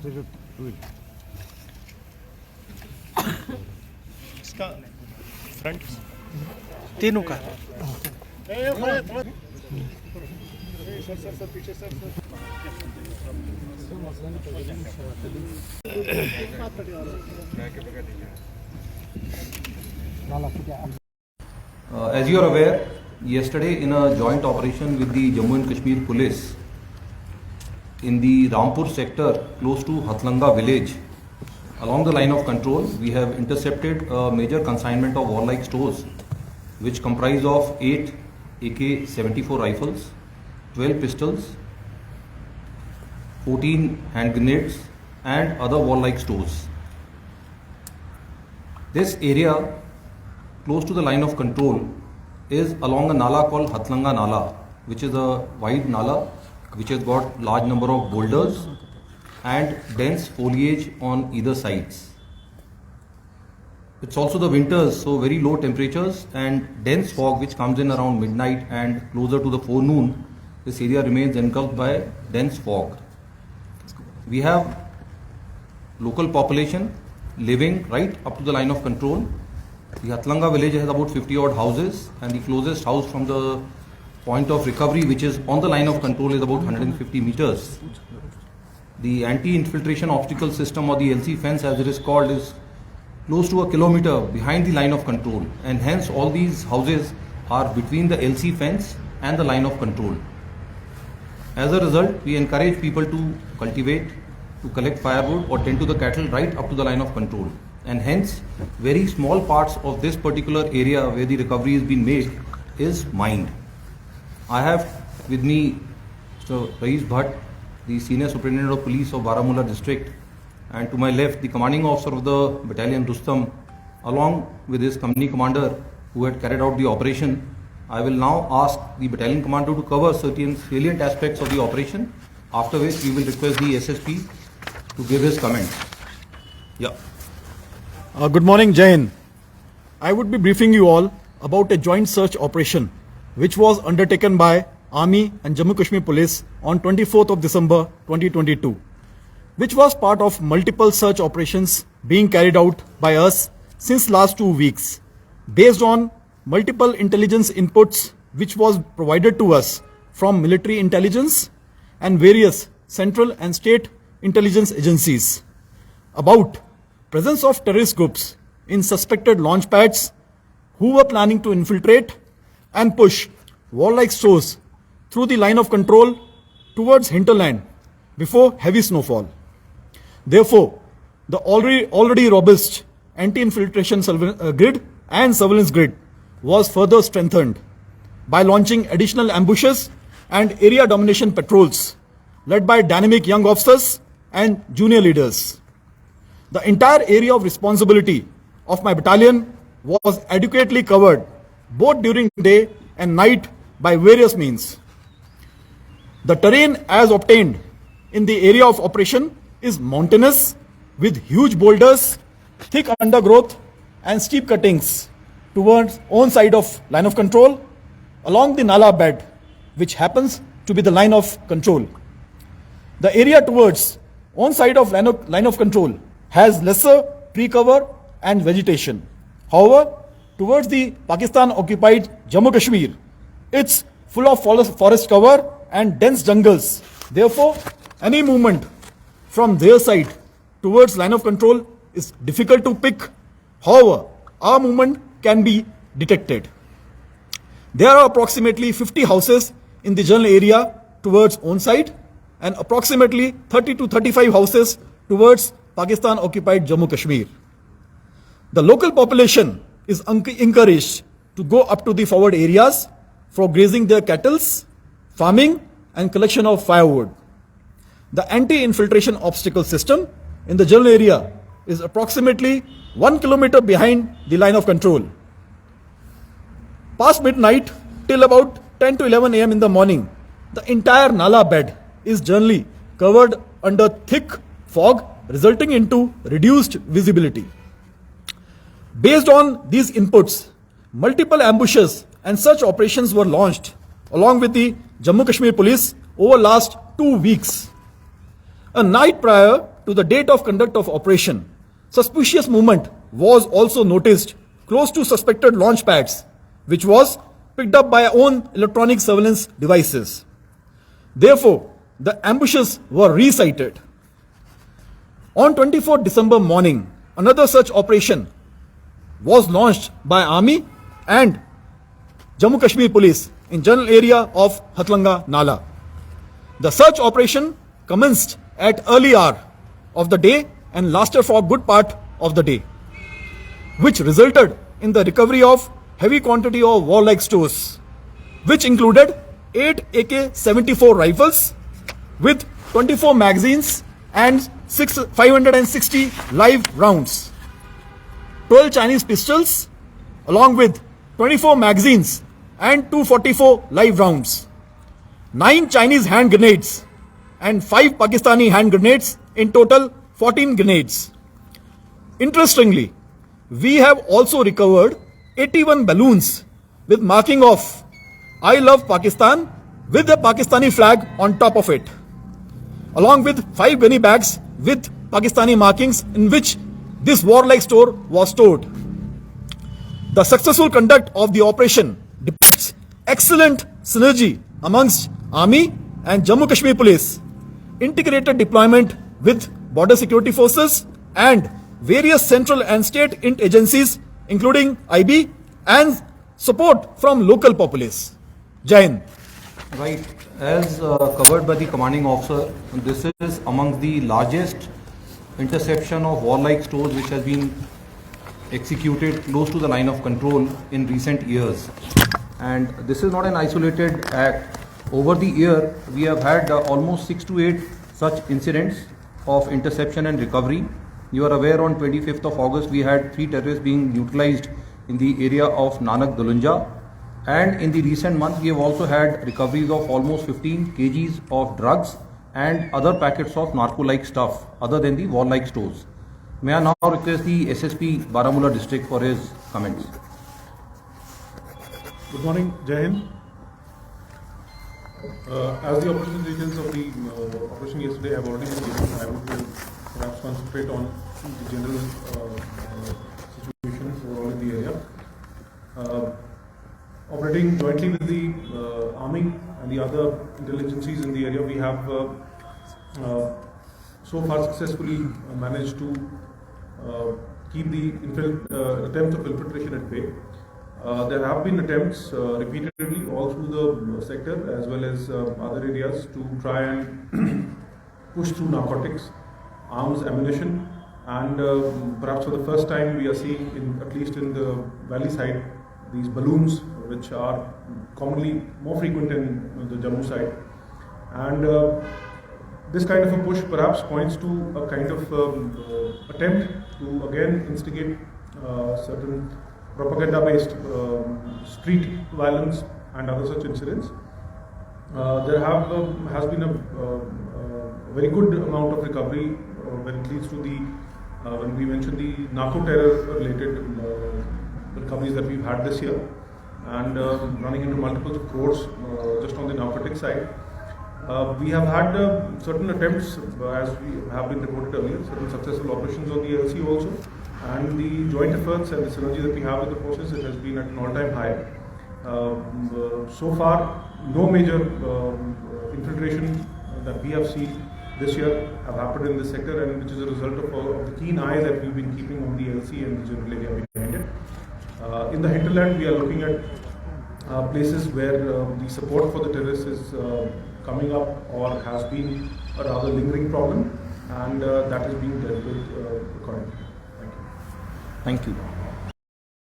इसका फ्रंट तीनों का As you are aware, yesterday in a joint operation with the Jammu and Kashmir Police in the Rampur sector close to Hatlanga village, along the line of control, we have intercepted a major consignment of warlike stores which comprise of 8 AK-74 rifles, 12 pistols, 14 hand grenades and other warlike stores. This area close to the line of control is along a nala called Hatlanga Nala, which is a wide nala which has got large number of boulders and dense foliage on either sides. It's also the winters, so very low temperatures and dense fog which comes in around midnight and closer to the forenoon. This area remains engulfed by dense fog. We have local population living right up to the line of control. The Hatlanga village has about 50 odd houses and the closest house from the point of recovery which is on the line of control is about 150 meters. The anti-infiltration obstacle system or the LC fence as it is called is close to a kilometer behind the line of control, and hence all these houses are between the LC fence and the line of control. As a result, we encourage people to cultivate, to collect firewood or tend to the cattle right up to the line of control, and hence very small parts of this particular area where the recovery has been made is mined. I have with me Mr. Rais Bhatt, the Senior Superintendent of Police of Baramulla district, and to my left the commanding officer of the battalion Rustam, along with his company commander who had carried out the operation. I will now ask the battalion commander to cover certain salient aspects of the operation, after which we will request the SSP to give his comments. Yeah. Good morning, Jain. I would be briefing you all about a joint search operation which was undertaken by Army and Jammu Kashmir Police on 24th of December 2022, which was part of multiple search operations being carried out by us since last 2 weeks, based on multiple intelligence inputs which was provided to us from military intelligence and various central and state intelligence agencies about presence of terrorist groups in suspected launch pads who were planning to infiltrate and push warlike stores through the line of control towards hinterland before heavy snowfall. Therefore, the already robust anti-infiltration grid and surveillance grid was further strengthened by launching additional ambushes and area domination patrols led by dynamic young officers and junior leaders. The entire area of responsibility of my battalion was adequately covered both during day and night by various means. The terrain as obtained in the area of operation is mountainous with huge boulders, thick undergrowth and steep cuttings towards own side of line of control along the Nala bed, which happens to be the line of control. The area towards own side of line of control has lesser tree cover and vegetation. However, towards the Pakistan occupied Jammu Kashmir, it's full of forest cover and dense jungles. Therefore, any movement from their side towards line of control is difficult to pick. However, our movement can be detected. There are approximately 50 houses in the general area towards own side and approximately 30 to 35 houses towards Pakistan occupied Jammu Kashmir. The local population is encouraged to go up to the forward areas for grazing their cattle, farming and collection of firewood. The anti-infiltration obstacle system in the general area is approximately 1 kilometer behind the line of control. Past midnight till about 10 to 11 am in the morning, the entire Nala bed is generally covered under thick fog, resulting into reduced visibility. Based on these inputs, multiple ambushes and such operations were launched along with the Jammu Kashmir Police over last 2 weeks. A night prior to the date of conduct of operation, suspicious movement was also noticed close to suspected launch pads, which was picked up by our own electronic surveillance devices. Therefore, the ambushes were recited. On 24 December morning, another such operation was launched by Army and Jammu Kashmir Police in general area of Hatlanga Nala. The search operation commenced at early hour of the day and lasted for a good part of the day, which resulted in the recovery of heavy quantity of warlike stores, which included 8 AK-74 rifles with 24 magazines and 560 live rounds, 12 Chinese pistols along with 24 magazines and 244 live rounds, 9 Chinese hand grenades and 5 Pakistani hand grenades, in total 14 grenades. Interestingly, we have also recovered 81 balloons with marking of I Love Pakistan with the Pakistani flag on top of it, along with 5 gunny bags with Pakistani markings in which this warlike store was stored. The successful conduct of the operation depicts excellent synergy amongst Army and Jammu Kashmir Police, integrated deployment with border security forces and various central and state agencies including IB and support from local populace. Jai Hind. Right, as covered by the commanding officer, this is amongst the largest interception of warlike stores which has been executed close to the line of control in recent years. And this is not an isolated act. Over the year, we have had almost 6 to 8 such incidents of interception and recovery. You are aware, on 25th of August, we had 3 terrorists being neutralized in the area of Nanak Dulunja. And in the recent month, we have also had recoveries of almost 15 kgs of drugs and other packets of narco-like stuff other than the war-like stores. May I now request the SSP Baramulla district for his comments. Good morning, Jai Hind. As the operational details of the operation yesterday have already been given, I would perhaps concentrate on the general situation overall in the area. Operating jointly with the Army and the other intelligencies in the area, we have so far successfully managed to keep the attempt of infiltration at bay. There have been attempts repeatedly all through the sector as well as other areas to try and push through narcotics, arms, ammunition, and perhaps for the first time we are seeing, at least in the valley side, these balloons, which are commonly more frequent in the Jammu side. And this kind of a push perhaps points to a kind of attempt to again instigate certain propaganda-based street violence and other such incidents. There has been a very good amount of recovery when it leads to the, when we mentioned the narco-terror related recoveries that we've had this year, and running into multiples of crores just on the narcotic side. We have had certain attempts, as we have been reported earlier, certain successful operations on the LC also, and the joint efforts and the synergy that we have with the forces, it has been at an all-time high. So far, no major infiltration that we have seen this year have happened in this sector, and which is a result of the keen eye that we've been keeping on the LC and the general area behind it. In the hinterland, we are looking at places where the support for the terrorists is coming up or has been a rather lingering problem, and that is being dealt with accordingly. Thank you. Thank you.